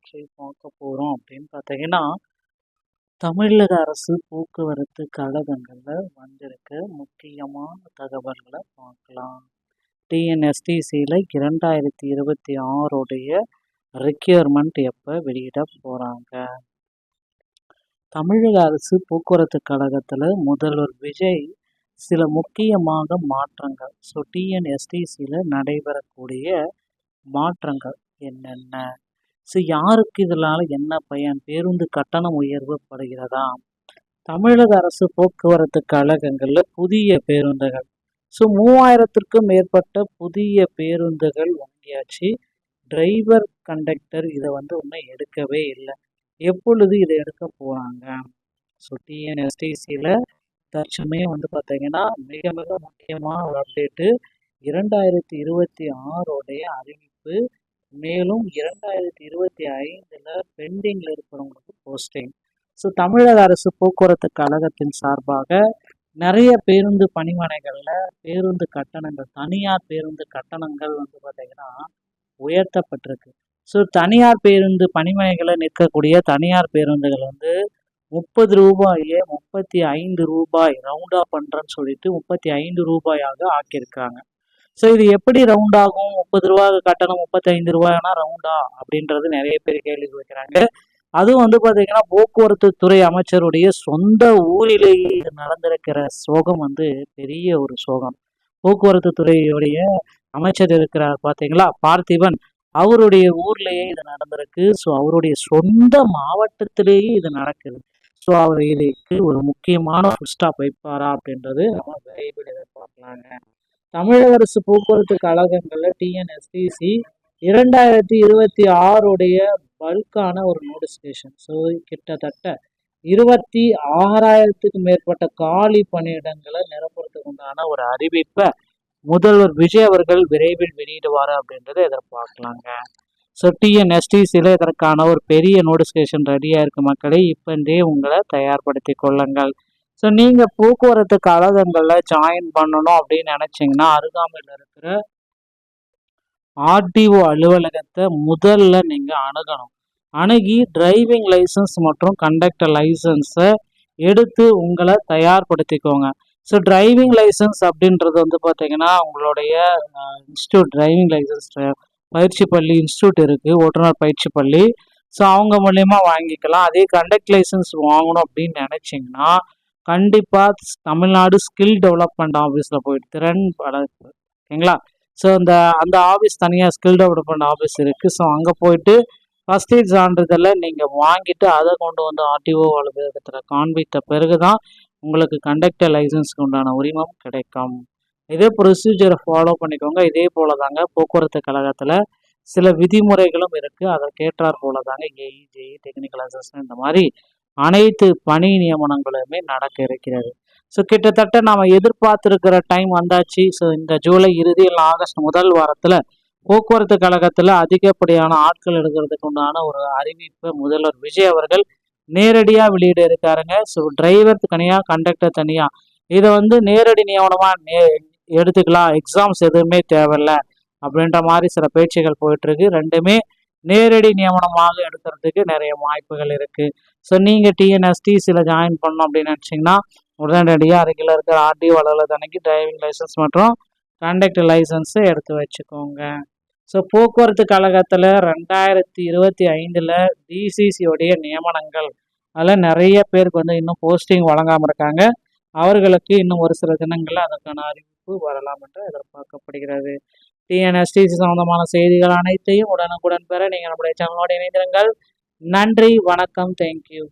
பற்றி பார்க்க போகிறோம் அப்படின்னு பார்த்தீங்கன்னா, தமிழக அரசு போக்குவரத்து கழகங்கள்ல வந்திருக்க முக்கியமான தகவல்களை பார்க்கலாம். டிஎன்எஸ்டிசியில் 2026 ரெக்யர்மெண்ட் எப்போ வெளியிட போகிறாங்க? தமிழக அரசு போக்குவரத்து கழகத்தில் முதல்வர் விஜய் சில முக்கியமாக மாற்றங்கள், டிஎன்எஸ்டிசியில் நடைபெறக்கூடிய மாற்றங்கள் என்னென்ன? யாருக்கு இதனால என்ன பயன்? பேருந்து கட்டணம் உயர்வு படுகிறதா? தமிழக அரசு போக்குவரத்து கழகங்களில் புதிய பேருந்துகள் 3000க்கும் மேற்பட்ட புதிய பேருந்துகள் வாங்கியாச்சு. டிரைவர் கண்டக்டர் இதை ஒன்றும் எடுக்கவே இல்லை. எப்பொழுது இதை எடுக்க போகிறாங்க? டிஎன்எஸ்டிசியில் தற்சமயம் பார்த்தீங்கன்னா மிக மிக முக்கியமான ஒரு அப்டேட்டு 2026 அறிவிப்பு. மேலும் 2025 பெண்டிங்கில் இருக்கிறவங்களுக்கு போஸ்டிங். தமிழக அரசு போக்குவரத்து கழகத்தின் சார்பாக நிறைய பேருந்து பணிமனைகளில் பேருந்து கட்டணங்கள், தனியார் பேருந்து கட்டணங்கள் பார்த்தீங்கன்னா உயர்த்தப்பட்டிருக்கு. தனியார் பேருந்து பணிமனைகளை நிற்கக்கூடிய தனியார் பேருந்துகள் 30 ரூபாயை 35 ரூபாய் ரவுண்டா பண்ணுறேன்னு சொல்லிட்டு 35 ரூபாயாக ஆக்கியிருக்காங்க. இது எப்படி ரவுண்ட் ஆகும்? 30 ரூபா கட்டணம் 35 ரூபாய்னா ரவுண்டா அப்படின்றது நிறைய பேர் கேள்வி வைக்கிறாங்க. அதுவும் பார்த்தீங்கன்னா போக்குவரத்து துறை அமைச்சருடைய சொந்த ஊரிலேயே இது நடந்திருக்கிற சோகம் பெரிய ஒரு சோகம். போக்குவரத்து துறையுடைய அமைச்சர் இருக்கிறார் பார்த்தீங்களா, பார்த்திபன், அவருடைய ஊர்லேயே இது நடந்திருக்கு. அவருடைய சொந்த மாவட்டத்திலேயே இது நடக்குது. அவர் இதுக்கு ஒரு முக்கியமான ஃபுல் ஸ்டாப் வைப்பாரா அப்படின்றது நம்ம விரைவில் எதிர்பார்க்கலாங்க. தமிழக அரசு போக்குவரத்து கழகங்களில் டிஎன்எஸ்டிசி 2026 பல்கான ஒரு நோட்டிஃபிகேஷன். கிட்டத்தட்ட 26,000க்கும் மேற்பட்ட காலி பணியிடங்களை நிரப்புறதுக்கு உண்டான ஒரு அறிவிப்பை முதல்வர் விஜய் அவர்கள் விரைவில் வெளியிடுவார் அப்படின்றத எதிர்பார்க்கலாங்க. டிஎன்எஸ்டிசியில் இதற்கான ஒரு பெரிய நோட்டிஃபிகேஷன் ரெடியாக இருக்கு மக்களே. இப்போந்தே உங்களை தயார்படுத்தி கொள்ளுங்கள். நீங்கள் போக்குவரத்து கழகங்களில் ஜாயின் பண்ணணும் அப்படின்னு நினச்சிங்கன்னா அருகாமையில் இருக்கிற ஆர்டிஓ அலுவலகத்தை முதல்ல நீங்கள் அணுகணும். அணுகி டிரைவிங் லைசன்ஸ் மற்றும் கண்டக்டர் லைசன்ஸை எடுத்து உங்களை தயார்படுத்திக்கோங்க. டிரைவிங் லைசன்ஸ் அப்படின்றது பார்த்தீங்கன்னா உங்களுடைய இன்ஸ்டியூட், டிரைவிங் லைசன்ஸ் பயிற்சி பள்ளி இன்ஸ்டியூட் இருக்குது, ஓட்டுநர் பயிற்சி பள்ளி. அவங்க மூலயமா வாங்கிக்கலாம். அதே கண்டக்ட் லைசன்ஸ் வாங்கணும் அப்படின்னு நினச்சிங்கன்னா கண்டிப்பாக தமிழ்நாடு ஸ்கில் டெவலப்மெண்ட் ஆஃபீஸில் போயிட்டு திறன் வளர்ப்பு, ஓகேங்களா? அந்த ஆஃபீஸ் தனியாக ஸ்கில் டெவலப்மெண்ட் ஆஃபீஸ் இருக்குது. அங்கே போயிட்டு ஃபஸ்ட் எய்ட் சான்றிதழை நீங்கள் வாங்கிட்டு அதை கொண்டு ஆர்டிஓ அலுவலகத்தில் காண்பித்த பிறகு தான் உங்களுக்கு கண்டக்டர் லைசன்ஸ்க்கு உண்டான உரிமம் கிடைக்கும். இதே ப்ரொசீஜரை ஃபாலோ பண்ணிக்கோங்க. இதே போல தாங்க போக்குவரத்து கழகத்தில் சில விதிமுறைகளும் இருக்குது. அதற்கேற்றார் போல தாங்க ஏஇ, ஜேஇ, டெக்னிக்கல் அசிஸ்டன்ட் இந்த மாதிரி அனைத்து பணி நியமனங்களுமே நடக்க இருக்கிறது. கிட்டத்தட்ட நாம் எதிர்பார்த்துருக்கிற டைம் வந்தாச்சு. இந்த ஜூலை இறுதியில் ஆகஸ்ட் முதல் வாரத்தில் போக்குவரத்து கழகத்தில் அதிகப்படியான ஆட்கள் எடுக்கிறதுக்கு உண்டான ஒரு அறிவிப்பை முதல்வர் விஜய் அவர்கள் நேரடியாக வெளியிட இருக்காருங்க. டிரைவர் தனியாக, கண்டக்டர் தனியாக, இதை நேரடி நியமனமாக எடுத்துக்கலாம், எக்ஸாம்ஸ் எதுவுமே தேவையில்லை அப்படின்ற மாதிரி சில பேச்சுகள் போயிட்டுருக்கு. ரெண்டுமே நேரடி நியமனமாக எடுக்கிறதுக்கு நிறைய வாய்ப்புகள் இருக்குது. நீங்கள் டிஎன்எஸ்டிசியில் ஜாயின் பண்ணணும் அப்படின்னு நினச்சிங்கன்னா உடனடியாக அருகில் இருக்கிற ஆர்டிஓ அலுவலகத்தன்னைக்கு டிரைவிங் லைசன்ஸ் மற்றும் கண்டக்டர் லைசன்ஸை எடுத்து வச்சுக்கோங்க. போக்குவரத்து கழகத்தில் 2025 டிசிசியோடைய நியமனங்கள், அதில் நிறைய பேருக்கு இன்னும் போஸ்டிங் வழங்காமல் இருக்காங்க. அவர்களுக்கு இன்னும் ஒரு சில தினங்களில் அதற்கான அறிவிப்பு வரலாம் என்று எதிர்பார்க்கப்படுகிறது. டிஎன்எஸ்டிசி சம்பந்தமான செய்திகள் அனைத்தையும் உடனுக்குடன் பெற நீங்கள் நம்முடைய சேனலோடு இணைந்திருங்கள். நன்றி, வணக்கம், தேங்க்யூ.